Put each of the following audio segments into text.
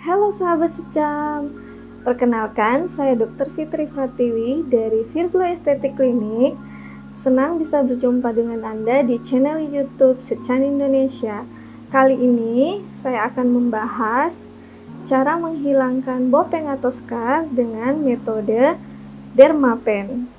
Halo sahabat secam, perkenalkan saya Dr. Fitri Pratiwi dari Virglo Estetik Klinik. Senang bisa berjumpa dengan Anda di channel YouTube Secan Indonesia. Kali ini saya akan membahas cara menghilangkan bopeng atau scar dengan metode Dermapen.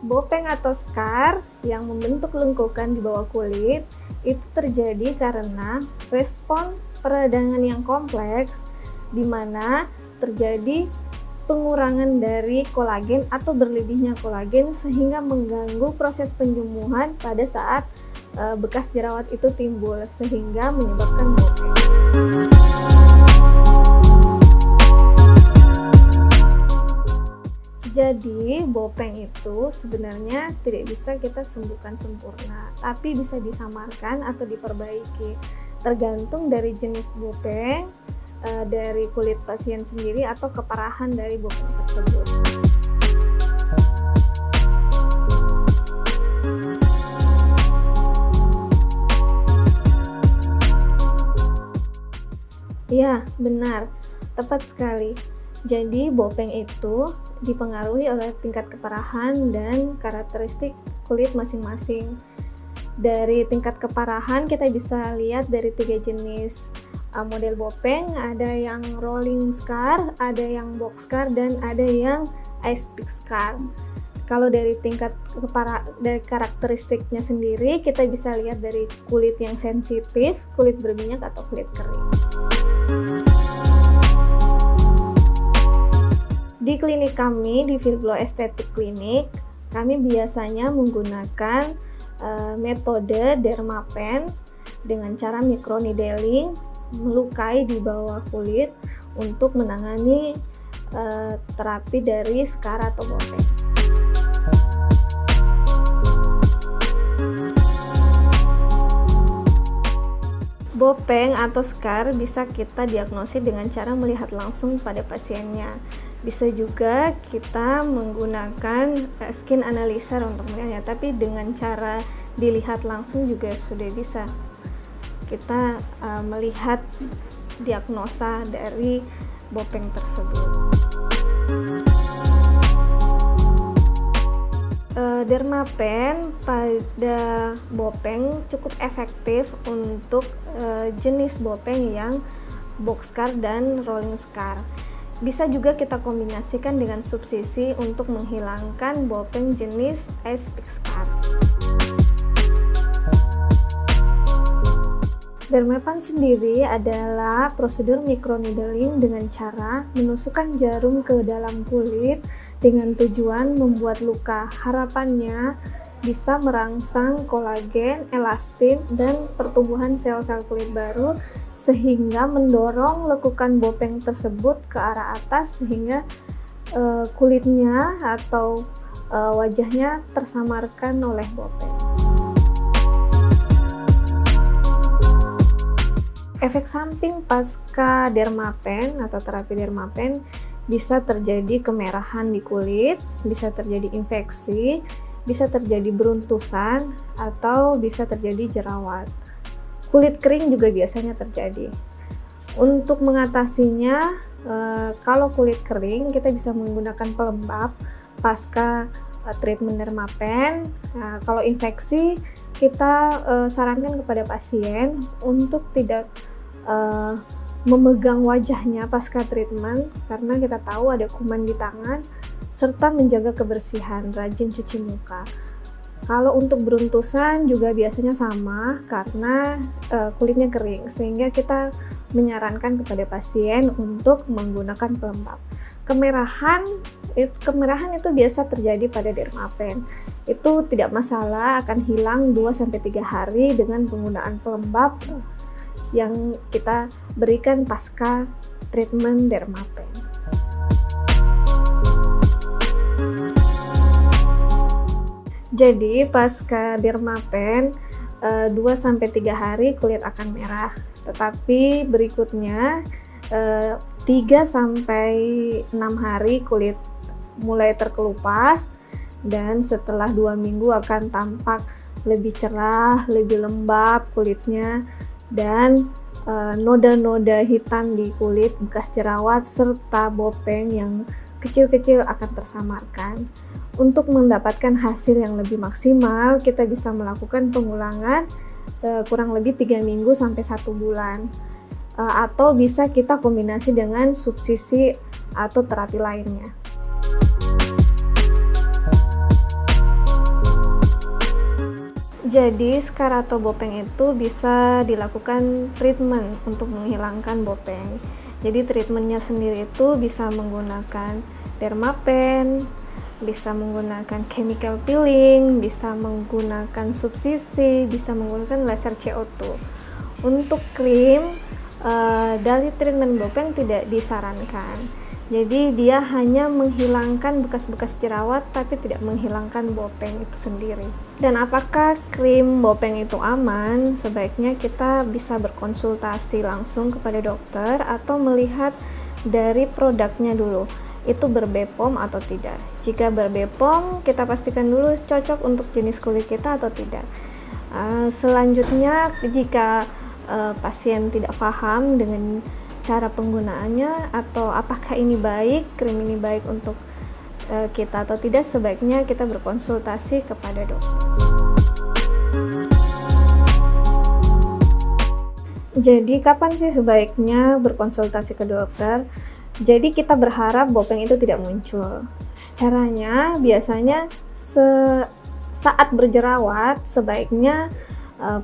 Bopeng atau scar yang membentuk lengkukan di bawah kulit itu terjadi karena respon peradangan yang kompleks di mana terjadi pengurangan dari kolagen atau berlebihnya kolagen sehingga mengganggu proses penyembuhan pada saat bekas jerawat itu timbul sehingga menyebabkan bopeng. Jadi, bopeng itu sebenarnya tidak bisa kita sembuhkan sempurna, tapi bisa disamarkan atau diperbaiki. Tergantung dari jenis bopeng, dari kulit pasien sendiri atau keparahan dari bopeng tersebut. Ya, benar, tepat sekali. Jadi, bopeng itu dipengaruhi oleh tingkat keparahan dan karakteristik kulit masing-masing. Dari tingkat keparahan kita bisa lihat dari 3 jenis model bopeng, ada yang rolling scar, ada yang box scar, dan ada yang ice pick scar. Kalau dari tingkat dari karakteristiknya sendiri kita bisa lihat dari kulit yang sensitif, kulit berminyak atau kulit kering. Di klinik kami, di Virglo Estetik Klinik, kami biasanya menggunakan metode Dermapen dengan cara microneedling, melukai di bawah kulit untuk menangani terapi dari scar atau bopeng. Bopeng atau scar bisa kita diagnosis dengan cara melihat langsung pada pasiennya. Bisa juga kita menggunakan skin analyzer untuk melihatnya, tapi dengan cara dilihat langsung juga sudah bisa kita melihat diagnosa dari bopeng tersebut. Dermapen pada bopeng cukup efektif untuk jenis bopeng yang box scar dan rolling scar. Bisa juga kita kombinasikan dengan subsisi untuk menghilangkan bopeng jenis ice pick scar. Dermapen sendiri adalah prosedur microneedling dengan cara menusukkan jarum ke dalam kulit dengan tujuan membuat luka. Harapannya bisa merangsang kolagen, elastin, dan pertumbuhan sel-sel kulit baru sehingga mendorong lekukan bopeng tersebut ke arah atas sehingga kulitnya atau wajahnya tersamarkan oleh bopeng. Efek samping pasca Dermapen atau terapi Dermapen bisa terjadi kemerahan di kulit, bisa terjadi infeksi, bisa terjadi beruntusan, atau bisa terjadi jerawat. Kulit kering juga biasanya terjadi. Untuk mengatasinya, kalau kulit kering kita bisa menggunakan pelembab pasca treatment Dermapen. Nah, kalau infeksi kita sarankan kepada pasien untuk tidak memegang wajahnya pasca treatment karena kita tahu ada kuman di tangan, serta menjaga kebersihan, rajin cuci muka. Kalau untuk beruntusan juga biasanya sama karena kulitnya kering, sehingga kita menyarankan kepada pasien untuk menggunakan pelembab. Kemerahan Kemerahan itu biasa terjadi pada dermapen. Itu tidak masalah, akan hilang 2-3 hari dengan penggunaan pelembab yang kita berikan pasca treatment dermapen. Jadi pasca dermapen 2-3 hari kulit akan merah, tetapi berikutnya 3-6 hari kulit mulai terkelupas, dan setelah 2 minggu akan tampak lebih cerah, lebih lembab kulitnya, dan noda-noda hitam di kulit bekas jerawat serta bopeng yang kecil-kecil akan tersamarkan. Untuk mendapatkan hasil yang lebih maksimal, kita bisa melakukan pengulangan kurang lebih 3 minggu sampai 1 bulan. Atau bisa kita kombinasi dengan subsisi atau terapi lainnya. Jadi scar atau bopeng itu bisa dilakukan treatment untuk menghilangkan bopeng. Jadi treatmentnya sendiri itu bisa menggunakan dermapen, bisa menggunakan chemical peeling, bisa menggunakan subsisi, bisa menggunakan laser CO2. Untuk krim dari treatment bopeng tidak disarankan. Jadi dia hanya menghilangkan bekas-bekas jerawat tapi tidak menghilangkan bopeng itu sendiri. Dan apakah krim bopeng itu aman? Sebaiknya kita bisa berkonsultasi langsung kepada dokter atau melihat dari produknya dulu. Itu ber-BPOM atau tidak. Jika ber-BPOM, kita pastikan dulu cocok untuk jenis kulit kita atau tidak. Selanjutnya, jika pasien tidak paham dengan cara penggunaannya atau apakah ini baik, krim ini baik untuk kita atau tidak, sebaiknya kita berkonsultasi kepada dokter. Jadi kapan sih sebaiknya berkonsultasi ke dokter? Jadi kita berharap bopeng itu tidak muncul. Caranya biasanya saat berjerawat sebaiknya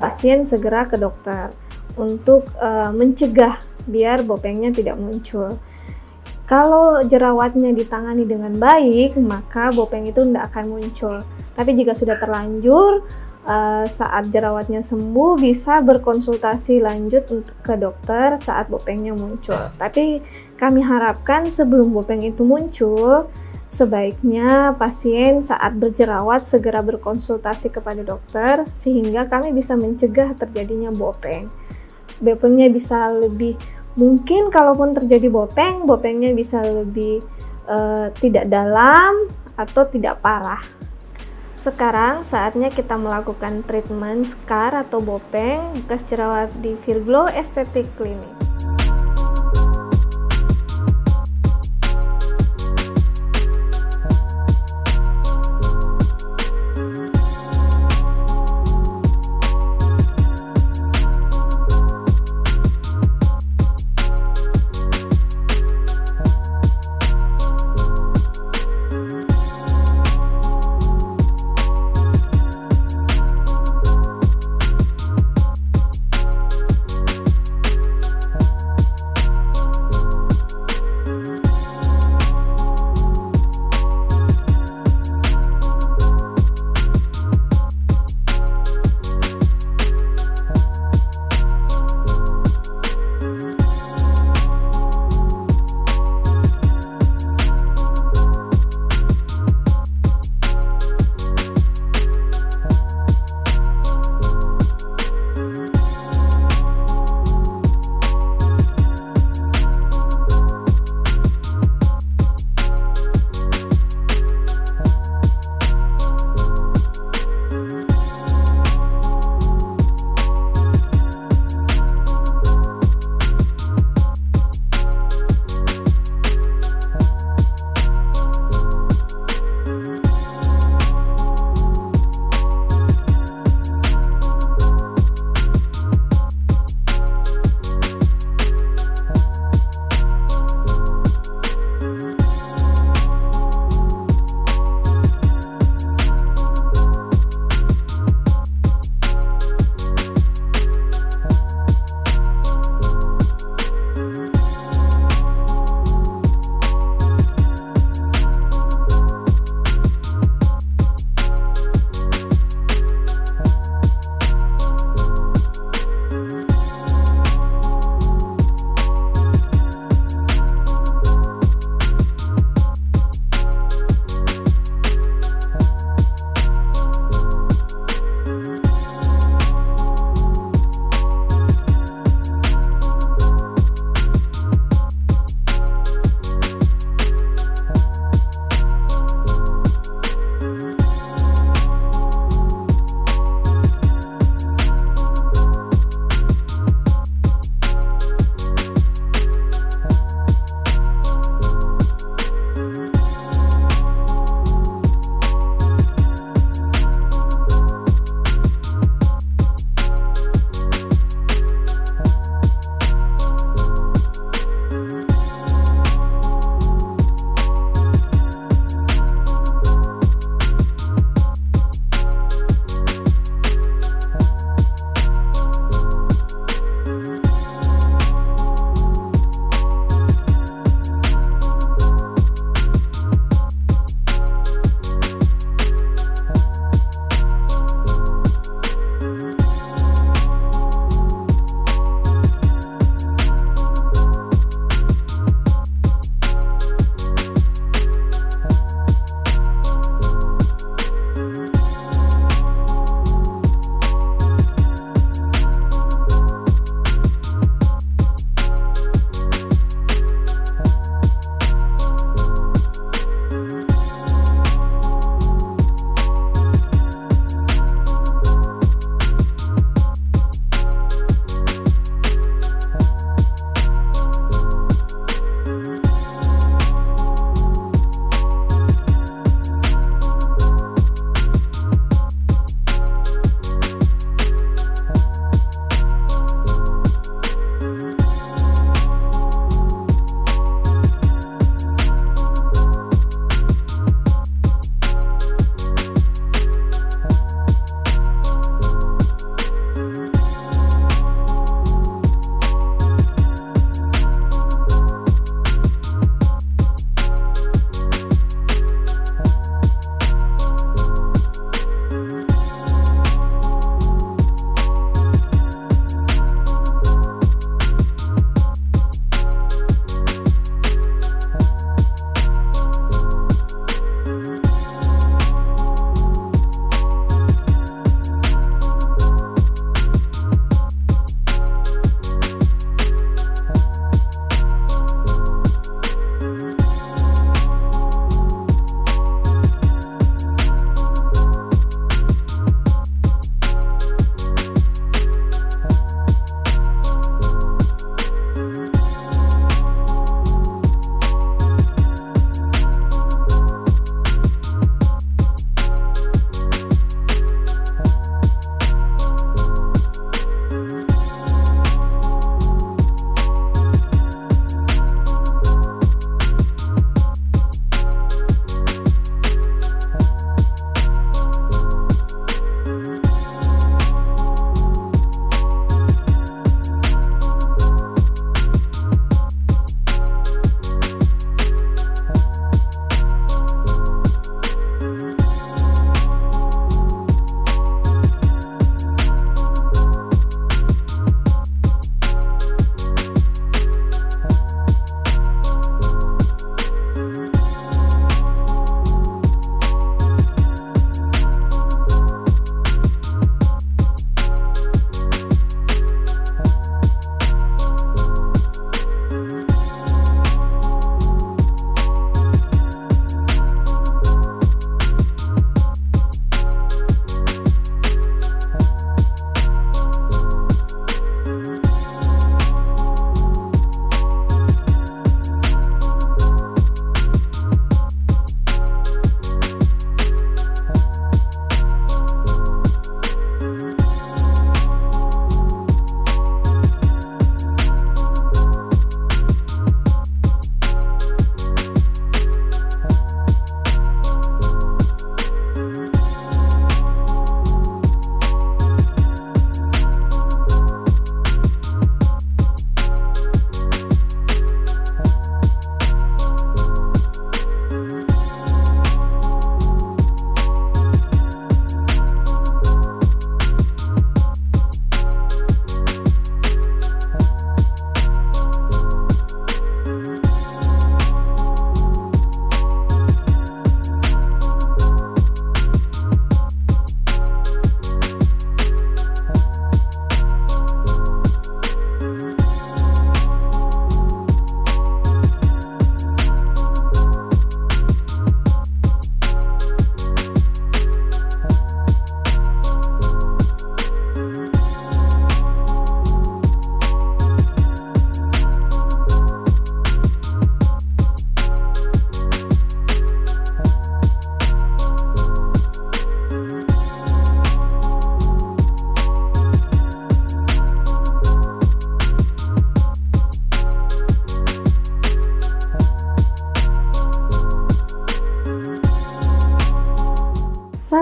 pasien segera ke dokter untuk mencegah biar bopengnya tidak muncul. Kalau jerawatnya ditangani dengan baik, maka bopeng itu tidak akan muncul. Tapi jika sudah terlanjur, saat jerawatnya sembuh bisa berkonsultasi lanjut ke dokter saat bopengnya muncul. Tapi kami harapkan sebelum bopeng itu muncul, sebaiknya pasien saat berjerawat segera berkonsultasi kepada dokter sehingga kami bisa mencegah terjadinya bopeng. Bopengnya bisa lebih, mungkin kalaupun terjadi bopeng, bopengnya bisa lebih tidak dalam atau tidak parah. Sekarang saatnya kita melakukan treatment scar atau bopeng bekas jerawat di Virglow Aesthetic Clinic.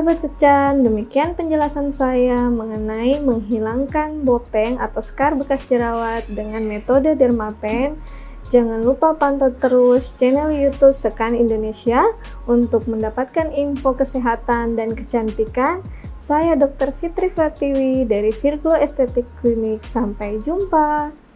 Sahabat Secan, demikian penjelasan saya mengenai menghilangkan bopeng atau skar bekas jerawat dengan metode Dermapen. Jangan lupa pantau terus channel YouTube Secan Indonesia untuk mendapatkan info kesehatan dan kecantikan. Saya Dr. Fitri Pratiwi dari Virgo Estetik Klinik. Sampai jumpa.